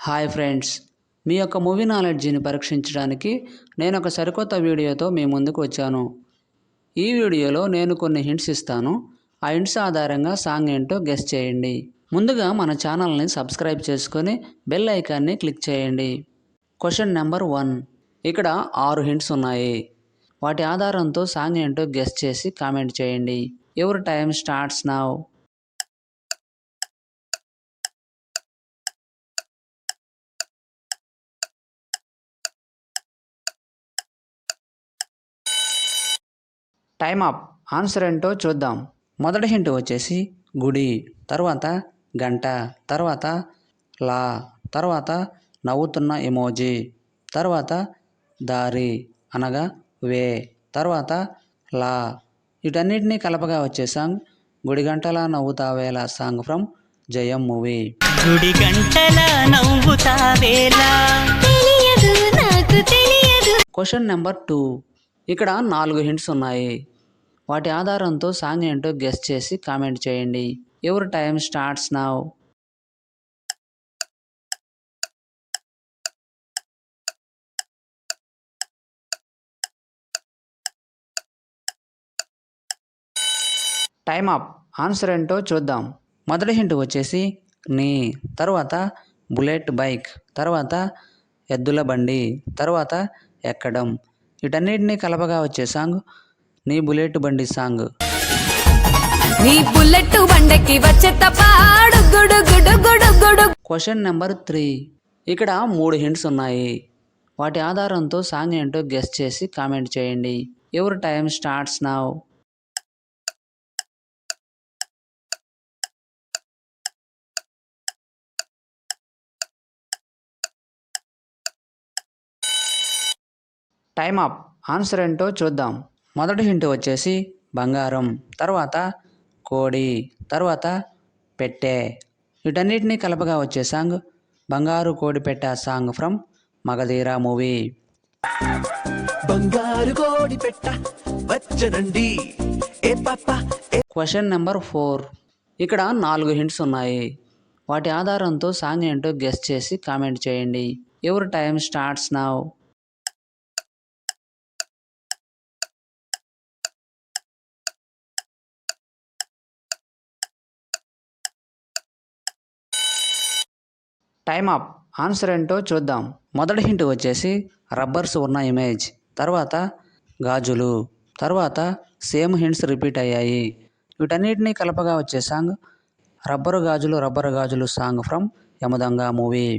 Hi friends, మీ యొక్క movie నాలెడ్జిని పరీక్షించడానికి నేను ఒక సరికొత్త వీడియోతో మీ ముందుకు వచ్చాను. ఈ వీడియోలో నేను కొన్ని హింట్స్ ఇస్తాను. ఆ హింట్స్ ఆధారంగా సాంగ్ ఏంటో గెస్ చేయండి. ముందుగా మన ఛానల్ని సబ్స్క్రైబ్ చేసుకొని బెల్ ఐకాన్ని క్లిక్ చేయండి. Question number 1. ఇక్కడ 6 హింట్స్ ఉన్నాయి. వాటి ఆధారంతో సాంగ్ ఏంటో గెస్ చేసి కామెంట్ చేయండి. Your time starts now. Time up. Answer ఏంటో చూద్దాం. మొదటి హింట్ వచ్చేసి గుడి, తర్వాత గంట, తర్వాత లా, తర్వాత నవ్వుతున్న ఎమోజీ, తర్వాత దారి అనగా వే, తర్వాత లా. వీటన్నిటినీ కలపగా వచ్చే సాంగ్ గుడి గంటలా నవ్వుతావేలా సాంగ్ ఫ్రమ్ జయం మూవీ. గుడి గంటలా నవ్వుతావేలా తెలియదు నాకు తెలియదు. Question number 2. ఇక్కడ 4 హింట్స్ ఉన్నాయి. వాటి ఆధారంతో సాంగ్ ఏంటో గెస్ చేసి కామెంట్ చేయండి. Your time starts now. Time up. Answer ఏంటో చూద్దాం. మొదటి హింట్ వచ్చేసి నీ, తర్వాత బుల్లెట్ బైక్, తర్వాత ఎద్దుల బండి, తర్వాత ఎక్కడం. వీటన్నిటినీ కలపగా వచ్చే సాంగ్ నీ బుల్లెట్ బండి సాంగ్. నీ బుల్లెట్ బండకి వచ్చే తపాడు గుడు గుడు గుడు గుడు. Question number 3. ఇక్కడ 3 హింట్స్ ఉన్నాయి. వాటి ఆధారంతో సాంగ్ ఏంటో గెస్ చేసి కామెంట్ చేయండి. Your time starts now. Time up. Answer ఏంటో చూద్దాం. మొదటి హింట్ వచ్చేసి బంగారం, తర్వాత కోడి, తర్వాత పెట్టె. వీటన్నిటినీ కలపగా వచ్చే సాంగ్ బంగారు కోడి పెట్టె సాంగ్ ఫ్రమ్ మగధీర మూవీ. బంగారు కోడి పెట్ట వచ్చనండి ఏ పాప. Question number 4. ఇక్కడ 4 హింట్స్ ఉన్నాయి. వాటి ఆధారంతో సాంగ్ ఏంటో గెస్ చేసి కామెంట్ చేయండి. Your time starts now. Time up. Answer ఏంటో చూద్దాం. మొదటి హింట్ వచ్చేసి రబ్బర్స్ ఉన్న ఇమేజ్, తర్వాత గాజులు, తర్వాత సేమ్ హింట్స్ రిపీట్ అయ్యాయి. వీటన్నిటినీ కలపగా వచ్చే సాంగ్ రబ్బరు గాజులు song from Yamadonga movie.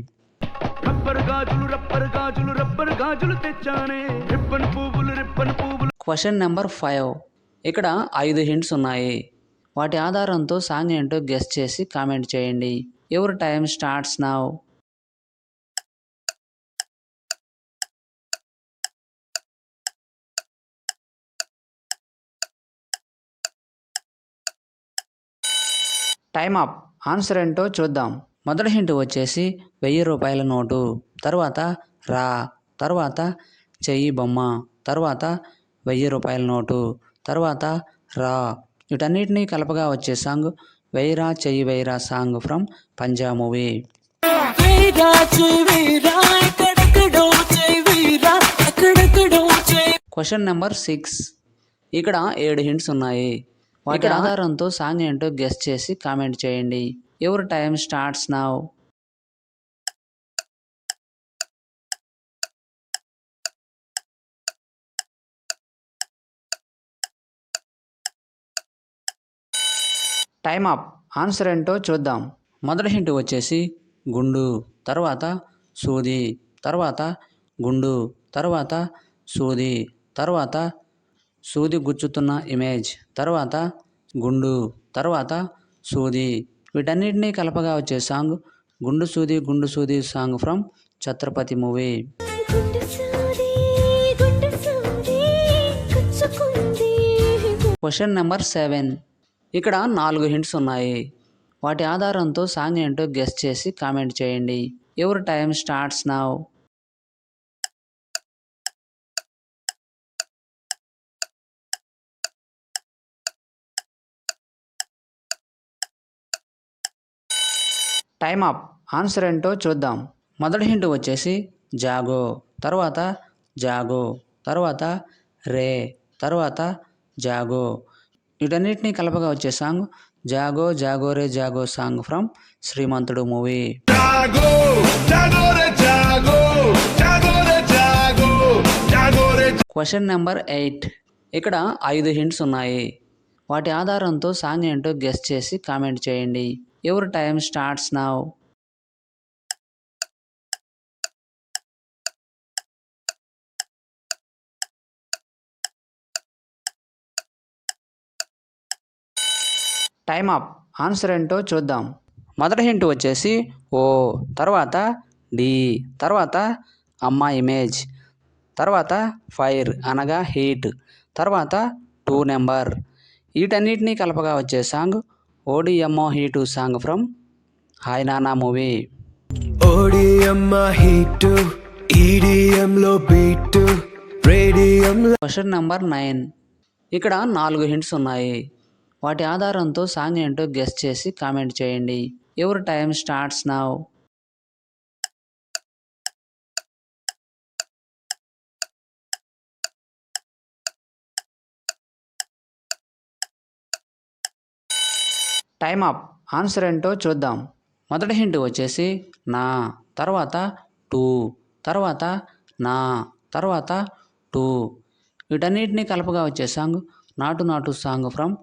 Question number 5. ఇక్కడ 5 హింట్స్ ఉన్నాయి. వాటి ఆధారంతో సాంగ్ ఏంటో గెస్ చేసి కామెంట్ చేయండి. Your time starts now. Time up. Answer ఏంటో చూద్దాం. మొదటి హింట్ వచ్చేసి 1000 రూపాయల నోటు, తర్వాత రా, తర్వాత చెయ్యి బొమ్మ, తర్వాత 1000 రూపాయల నోటు, తర్వాత రా. వీటన్నిటినీ కలపగా వచ్చే సాంగ్ వైరా చెయ్యి వైరా song from Panja movie. Question number 6. ఇక్కడ 7 హింట్స్ ఉన్నాయి. వాటి ఆధారంతో సాంగ్ ఏంటో గెస్ చేసి కామెంట్ చేయండి. Your time starts now. Time up. Answer ఏంటో చూద్దాం. మొదటి హింట్ వచ్చేసి గుండు, తర్వాత సూది, తర్వాత గుండు, తర్వాత సూది, తర్వాత సూది గుచ్చుతున్న ఇమేజ్, తర్వాత గుండు, తర్వాత సూది. వీటన్నిటినీ కలపగా వచ్చే సాంగ్ గుండు సూది song from Chatrapathi movie. Question number 7. ఇక్కడ 4 హింట్స్ ఉన్నాయి. వాటి ఆధారంతో సాంగ్ ఏంటో గెస్ చేసి కామెంట్ చేయండి. Your time starts now. Time up. Answer ఏంటో చూద్దాం. మొదటి హింట్ వచ్చేసి జాగో, తర్వాత జాగో, తర్వాత రే, తర్వాత జాగో. వీటన్నిటినీ కలపగా వచ్చే song Jago Jago ray Jago song from Srimanthudu movie. Jago, jago re jago, jago re jago, jago re. Question number 8. ఇక్కడ 5 హింట్స్ ఉన్నాయి. వాటి ఆధారంతో సాంగ్ ఏంటో గెస్ చేసి కామెంట్ చేయండి. Your time starts now. Time up. Answer ఏంటో చూద్దాం. మొదటి హింట్ వచ్చేసి ఓ, తర్వాత డి, తర్వాత అమ్మ ఇమేజ్, తర్వాత ఫైర్ అనగా హీట్, తర్వాత 2 నెంబర్. వీటన్నిటినీ కలపగా వచ్చే సాంగ్ ఓడిఎమ్మో heat song from Hi Nanna movie. ఓడియమ్మ హీటు ఈడిఎం లో బీటు రేడియం. Question number 9. ఇక్కడ 4 హింట్స్ ఉన్నాయి. వాటి ఆధారంతో సాంగ్ ఏంటో గెస్ చేసి కామెంట్ చేయండి. Your time starts now. Time up. Answer ఏంటో చూద్దాం. మొదటి హింట్ వచ్చేసి నా, తర్వాత 2, తర్వాత నా, తర్వాత 2. వీటన్నిటినీ కలపగా వచ్చే సాంగ్ నాటు నాటు song from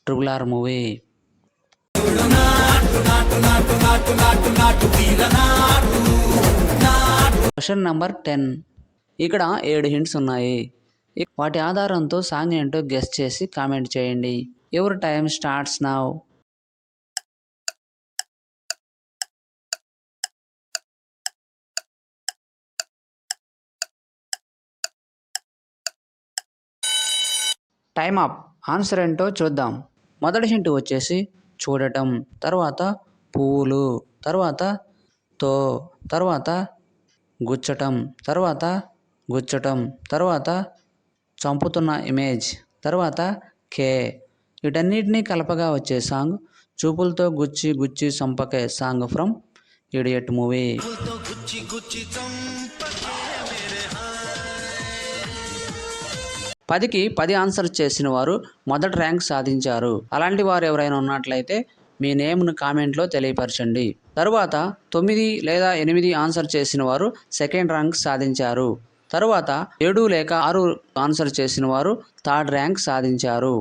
RRR movie. Question number 10. ఇక్కడ 7 హింట్స్ ఉన్నాయి. వాటి ఆధారంతో సాంగ్ ఏంటో గెస్ చేసి కామెంట్ చేయండి. Your time starts now. Time up. Answer ఏంటో చూద్దాం. మొదటి హింట్ వచ్చేసి చూడటం, తర్వాత పువ్వులు, తర్వాత తో, తర్వాత గుచ్చటం, తర్వాత గుచ్చటం, తర్వాత చంపుతున్న ఇమేజ్, తర్వాత కే. వీటన్నిటినీ కలపగా వచ్చే సాంగ్ చూపులతో గుచ్చి గుచ్చి చంపకే సాంగ్ ఫ్రమ్ ఇడియట్ మూవీ. 10కి 10 ఆన్సర్ చేసిన వారు మొదటి ర్యాంక్ సాధించారు. అలాంటి వారు ఎవరైనా ఉన్నట్లయితే మీ నేమ్ను కామెంట్లో తెలియపరచండి. తరువాత 9 లేదా 8 ఆన్సర్ చేసిన వారు సెకండ్ ర్యాంక్ సాధించారు. తరువాత 7 లేక 6 ఆన్సర్ చేసిన వారు థర్డ్ ర్యాంక్ సాధించారు.